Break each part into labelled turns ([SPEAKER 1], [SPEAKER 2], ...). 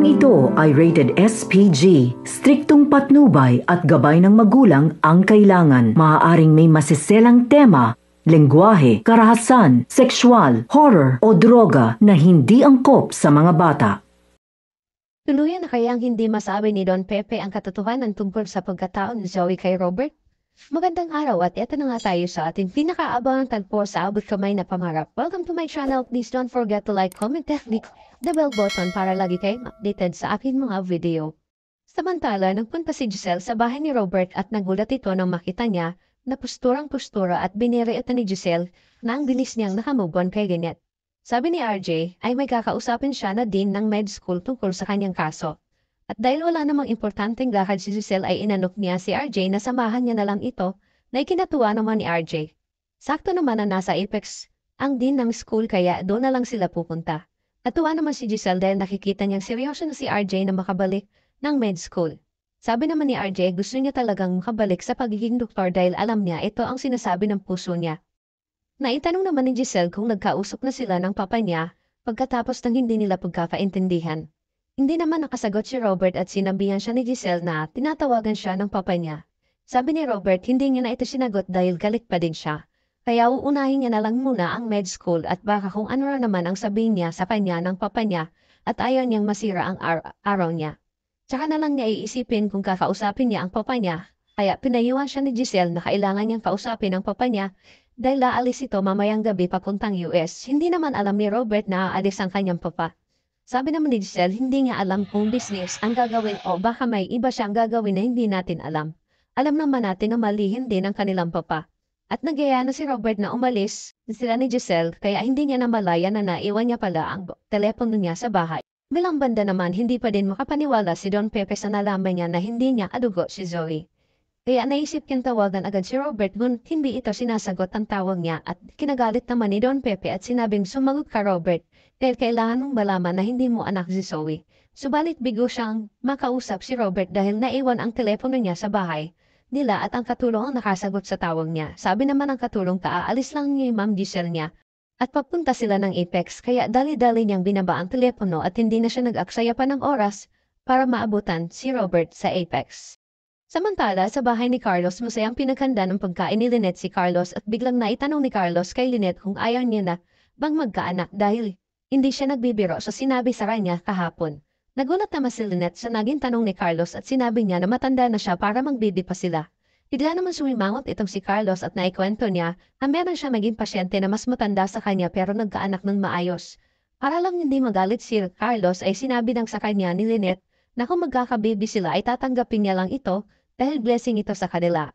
[SPEAKER 1] Programang ito ay rated SPG. Striktong patnubay at gabay ng magulang ang kailangan. Maaaring may masiselang tema, lengguwahe, karahasan, sexual, horror o droga na hindi angkop sa mga bata.
[SPEAKER 2] Tuluyan na kayang hindi masabi ni Don Pepe ang katotohanan tungkol sa pagkatao ni Zoe kay Robert? Magandang araw at eto na nga tayo sa ating pinakaabangang tagpo sa abot kamay na pangarap. Welcome to my channel. Please don't forget to like, comment, and click the bell button para lagi kayong updated sa aking mga video. Samantala, nagpunta si Giselle sa bahay ni Robert at nagulat ito nang makita niya na posturang-postura at binire ito ni Giselle na ang bilis niyang nakamove on kay Lynette. Sabi ni RJ ay may kakausapin siya na dean ng med school tungkol sa kanyang kaso. At dahil wala namang importanteng lakad si Giselle ay inanok niya si RJ na samahan niya na lang ito na ikinatuwa naman ni RJ. Sakto naman na nasa Apex ang dean ng school kaya doon na lang sila pupunta. Natuwa naman si Giselle dahil nakikita niyang seryoso na si RJ na makabalik ng med school. Sabi naman ni RJ gusto niya talagang makabalik sa pagiging doktor dahil alam niya ito ang sinasabi ng puso niya. Naitanong naman ni Giselle kung nagkausap na sila ng papa niya pagkatapos ng hindi nila pagkakaintindihan. Hindi naman nakasagot si Robert at sinabihan siya ni Giselle na tinatawagan siya ng papa niya. Sabi ni Robert hindi niya na ito sinagot dahil galit pa din siya. Kaya uunahin niya na lang muna ang med school at baka kung ano naman ang sabihin niya sa kanya ng papa niya at ayaw niyang masira ang araw niya. Tsaka na lang niya iisipin kung kakausapin niya ang papa niya. Kaya pinayuhan siya ni Giselle na kailangan niyang kausapin ang papa niya dahil aalis ito mamayang gabi papuntang US. Hindi naman alam ni Robert na aalis ang kanyang papa. Sabi naman ni Giselle, hindi niya alam kung business ang gagawin o baka may iba siyang gagawin na hindi natin alam. Alam naman natin na malihin din ang kanilang papa. At nagyaya na si Robert na umalis sila ni Giselle kaya hindi niya namalaya na naiwan niya pala ang telepono niya sa bahay. Bilang banda naman, hindi pa din makapaniwala si Don Pepe sa nalaman niya na hindi niya adugo si Zoe. Kaya naisip niyang tawagan agad si Robert ngunit hindi ito sinasagot ang tawag niya at kinagalit naman ni Don Pepe at sinabing sumagot ka Robert dahil kailangan mong malaman na hindi mo anak si Zoe. Subalit bigo siyang makausap si Robert dahil naiwan ang telepono niya sa bahay nila at ang katulong ang nakasagot sa tawag niya. Sabi naman ang katulong aalis lang niya yung Ma'am Giselle niya at papunta sila ng Apex kaya dali-dali niyang binaba ang telepono at hindi na siya nag-aksaya pa ng oras para maabutan si Robert sa Apex. Samantala, sa bahay ni Carlos, masayang pinaghanda ng pagkain ni Lynette si Carlos at biglang naitanong ni Carlos kay Lynette kung ayaw niya na bang magkaanak dahil hindi siya nagbibiro sa sinabi sa kanya kahapon. Nagulat naman si Lynette sa naging tanong ni Carlos at sinabi niya na matanda na siya para magbibi pa sila. Bigla naman sumimangot itong si Carlos at naikwento niya na meron siya maging pasyente na mas matanda sa kanya pero nagkaanak ng maayos. Para lang hindi magalit si Carlos ay sinabi lang sa kanya ni Lynette na kung magkakabibi sila ay tatanggapin niya lang ito dahil blessing ito sa kanila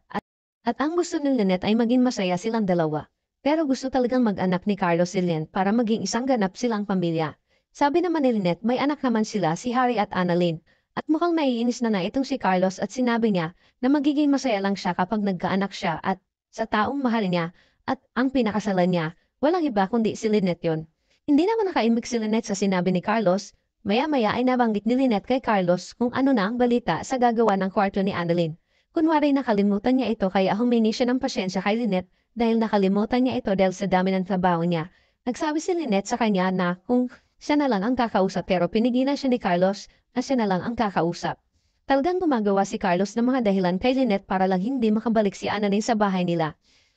[SPEAKER 2] at ang gusto ni Lynette ay maging masaya silang dalawa. Pero gusto talagang mag-anak ni Carlos si Lynette para maging isang ganap silang pamilya. Sabi naman ni Lynette may anak naman sila si Harry at Annalyn at mukhang naiinis na itong si Carlos at sinabi niya na magiging masaya lang siya kapag nagkaanak siya at sa taong mahal niya at ang pinakasalan niya walang iba kundi si Lynette yon. Hindi naman nakaimik si Lynette sa sinabi ni Carlos. Maya-maya ay nabanggit ni Lynette kay Carlos kung ano na ang balita sa gagawa ng kwarto ni Annalyn. Kunwari nakalimutan niya ito kaya humingi siya ng pasyensya kay Lynette dahil nakalimutan niya ito dahil sa dami ng trabaho niya. Nagsabi si Lynette sa kanya na kung siya na lang ang kakausap pero pinigilan siya ni Carlos na siya na lang ang kakausap. Talagang gumagawa si Carlos ng mga dahilan kay Lynette para lang hindi makabalik si Annalyn sa bahay nila.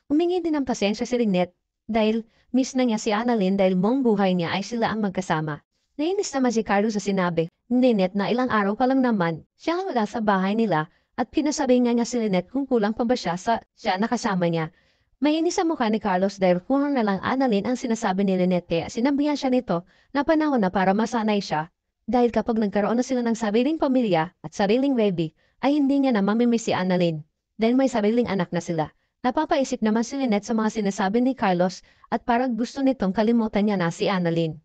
[SPEAKER 2] Humingi din ng pasyensya si Lynette dahil miss na niya si Annalyn dahil buong buhay niya ay sila ang magkasama. Nainis naman si Carlos sa sinabi ni Lynette na ilang araw pa lang naman siya wala sa bahay nila at pinasabi niya si Lynette kung kulang pa ba siya nakasama niya. Mainis sa mukha ni Carlos dahil kung na lang Annalyn ang sinasabi ni Lynette kaya sinabihan siya nito na panahon na para masanay siya dahil kapag nagkaroon na sila ng sariling pamilya at sariling baby ay hindi niya na mamimiss si Annalyn dahil may sariling anak na sila. Napapaisip naman si Lynette sa mga sinasabi ni Carlos at parang gusto nitong kalimutan niya na si Annalyn.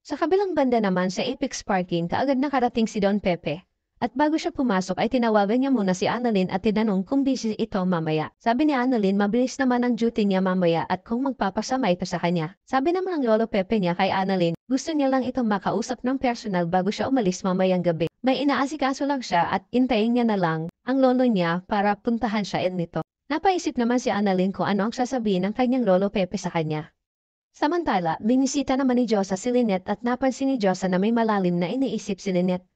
[SPEAKER 2] Sa kabilang banda naman sa Apex Parking kaagad nakarating si Don Pepe. At bago siya pumasok ay tinawagan niya muna si Annalyn at tinanong kung busy ito mamaya. Sabi ni Annalyn mabilis naman ang duty niya mamaya at kung magpapasama ito sa kanya. Sabi naman ng Lolo Pepe niya kay Annalyn, gusto niya lang itong makausap ng personal bago siya umalis mamayang gabi. May inaasikaso lang siya at intayin niya na lang ang lolo niya para puntahan siya nito. Napaisip naman si Annalyn kung ano ang sasabihin ng kanyang Lolo Pepe sa kanya. Samantala, binisita naman ni Josa si Lynette at napansin ni Josa na may malalim na iniisip si Lynette.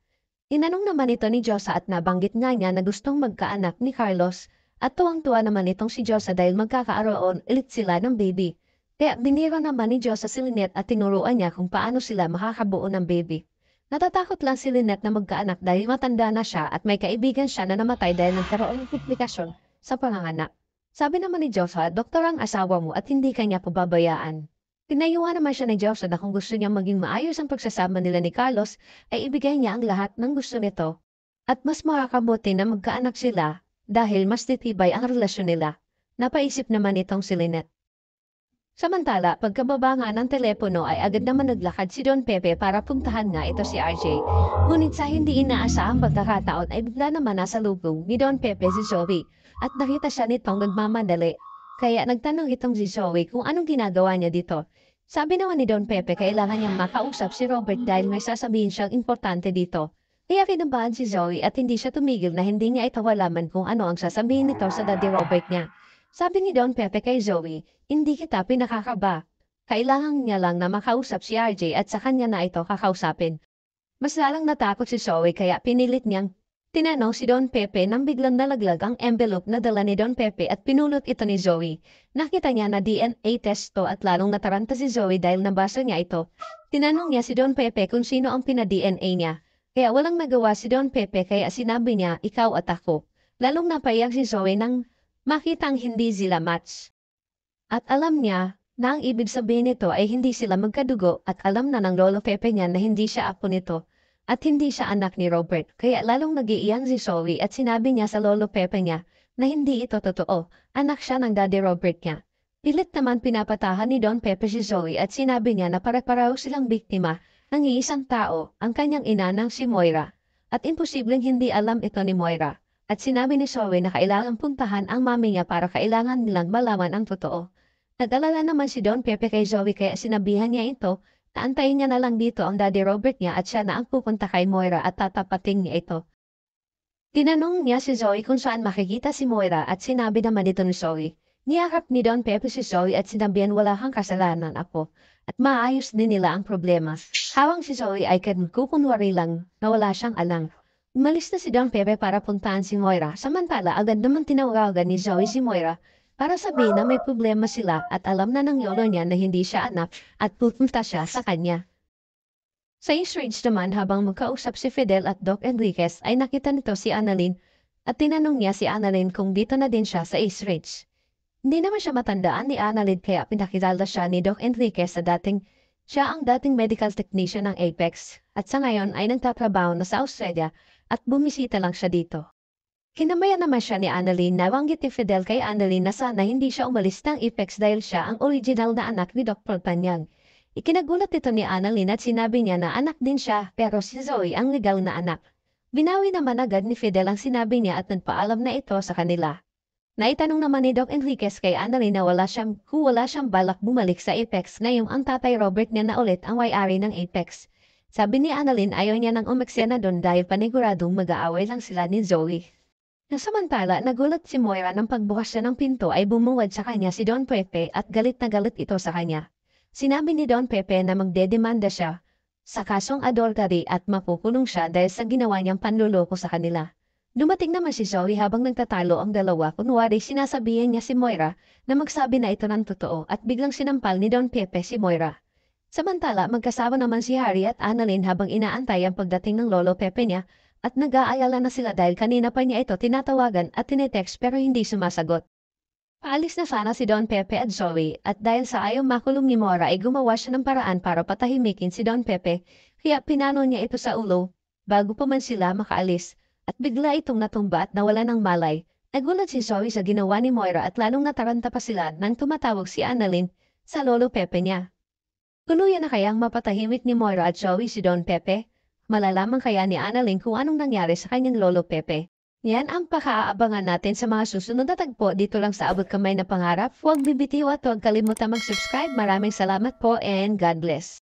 [SPEAKER 2] Inanong naman ito ni Josa at nabanggit nga niya na gustong magkaanak ni Carlos at tuwang-tuwa naman itong si Josa dahil magkakaroon ulit sila ng baby. Kaya binira naman ni Josa si Lynette at tinuruan niya kung paano sila makakabuo ng baby. Natatakot lang si Lynette na magkaanak dahil matanda na siya at may kaibigan siya na namatay dahil nagkaroon ng komplikasyon sa panganganak. Sabi naman ni Josa, doktor ang asawa mo at hindi kanya pababayaan. Tinayuan naman siya ni Josa na kung gusto niya maging maayos ang pagsasama nila ni Carlos, ay ibigay niya ang lahat ng gusto nito. At mas makakabuti na magkaanak sila dahil mas titibay ang relasyon nila. Napaisip naman itong si Lynette. Samantala, pagkababa nga ng telepono ay agad naman naglakad si Don Pepe para puntahan nga ito si RJ. Ngunit sa hindi inaasahang pagkakataon ay bigla naman nasa lubong ni Don Pepe si Zoe at nakita siya nitong nagmamadali. Kaya nagtanong itong si Zoe kung anong ginagawa niya dito. Sabi naman ni Don Pepe kailangan niyang makausap si Robert dahil may sasabihin siyang importante dito. Kaya kinabahan si Zoe at hindi siya tumigil na hindi niya ito walaman kung ano ang sasabihin nito sa Daddy Robert niya. Sabi ni Don Pepe kay Zoe, hindi kita pinakakaba. Kailangan niya lang na makausap si RJ at sa kanya na ito kakausapin. Mas lalang natakot si Zoe kaya pinilit niyang tinanong si Don Pepe nang biglang nalaglag ang envelope na dala ni Don Pepe at pinulot ito ni Zoe. Nakita niya na DNA test to at lalong nataranta si Zoe dahil nabasa niya ito. Tinanong niya si Don Pepe kung sino ang pina-DNA niya. Kaya walang nagawa si Don Pepe kaya sinabi niya, ikaw at ako. Lalong napaiyak si Zoe nang makitang hindi sila match. At alam niya na ang ibig sabihin nito ay hindi sila magkadugo at alam na ng Lolo Pepe niya na hindi siya apo nito at hindi siya anak ni Robert. Kaya lalong nag-iiyak si Zoe at sinabi niya sa Lolo Pepe niya na hindi ito totoo. Anak siya ng Daddy Robert niya. Pilit naman pinapatahan ni Don Pepe si Zoe at sinabi niya na pare-pareho silang biktima ng iisang tao, ang kanyang ina ng si Moira. At imposibleng hindi alam ito ni Moira. At sinabi ni Zoe na kailangan puntahan ang mami niya para kailangan nilang malaman ang totoo. Nag-alala naman si Don Pepe kay Zoe kaya sinabihan niya ito na antayin niya na lang dito ang Daddy Robert niya at siya na ang pupunta kay Moira at tatapating niya ito. Tinanong niya si Zoe kung saan makikita si Moira at sinabi naman ito ni Zoe. Niyakap ni Don Pepe si Zoe at sinabihan wala kang kasalanan ako at maayos din nila ang problema. Hawang si Zoe ay kukunwari lang na wala siyang alam. Umalis na si Don Pepe para puntahan si Moira. Samantala, agad naman tinawagan ni Zoe si Moira para sabihin na may problema sila at alam na ng lolo niya na hindi siya anak at pupunta siya sa kanya. Sa East Ridge naman habang magkausap si Fidel at Doc Enriquez ay nakita nito si Annalyn at tinanong niya si Annalyn kung dito na din siya sa East Ridge. Hindi naman siya matandaan ni Annalyn kaya pinakilala siya ni Doc Enriquez sa siya ang dating medical technician ng Apex at sa ngayon ay nagtatrabaho na sa Australia at bumisita lang siya dito. Kinamayan naman siya ni Annalyn na wanggit ni Fidel kay Annalyn na sana hindi siya umalis ng Apex dahil siya ang original na anak ni Dr. Tanyang. Ikinagulat ito ni Annalyn at sinabi niya na anak din siya pero si Zoe ang legal na anak. Binawi naman agad ni Fidel ang sinabi niya at nagpaalam na ito sa kanila. Naitanong naman ni Doc Enriquez kay Annalyn na wala siyang balak bumalik sa Apex ngayong ang tatay Robert niya na ulit ang may-ari ng Apex. Sabi ni Annalyn ayaw niya nang umaksena doon dahil paniguradong mag-aaway lang sila ni Zoe. Samantala, nagulat si Moira nang pagbukas siya ng pinto ay bumuwad sa kanya si Don Pepe at galit na galit ito sa kanya. Sinabi ni Don Pepe na magdedemanda siya sa kasong adultery at mapukulong siya dahil sa ginawa niyang panluloko sa kanila. Dumating naman si Zoe habang nagtatalo ang dalawa kunwari sinasabihan niya si Moira na magsabi na ito ng totoo at biglang sinampal ni Don Pepe si Moira. Samantala, magkasama naman si Harry at Annalyn habang inaantay ang pagdating ng Lolo Pepe niya at nag-aalala na sila dahil kanina pa niya ito tinatawagan at tinetext pero hindi sumasagot. Paalis na sana si Don Pepe at Zoe at dahil sa ayaw makulong ni Moira ay gumawa siya ng paraan para patahimikin si Don Pepe kaya pinano niya ito sa ulo bago pa man sila makaalis at bigla itong natumba at nawala ng malay. Nagulat si Zoe sa ginawa ni Moira at lalong nataranta pa sila nang tumatawag si Annalyn sa Lolo Pepe niya. Tuluyan na kayang mapatahimik ni Moira at Zoe si Don Pepe? Malalaman kaya ni Annalyn kung anong nangyari sa kanyang Lolo Pepe? Yan ang pakaabangan natin sa mga susunod na tagpo dito lang sa Abot Kamay na Pangarap. Huwag bibitiw at huwag kalimutan mag-subscribe. Maraming salamat po and God bless.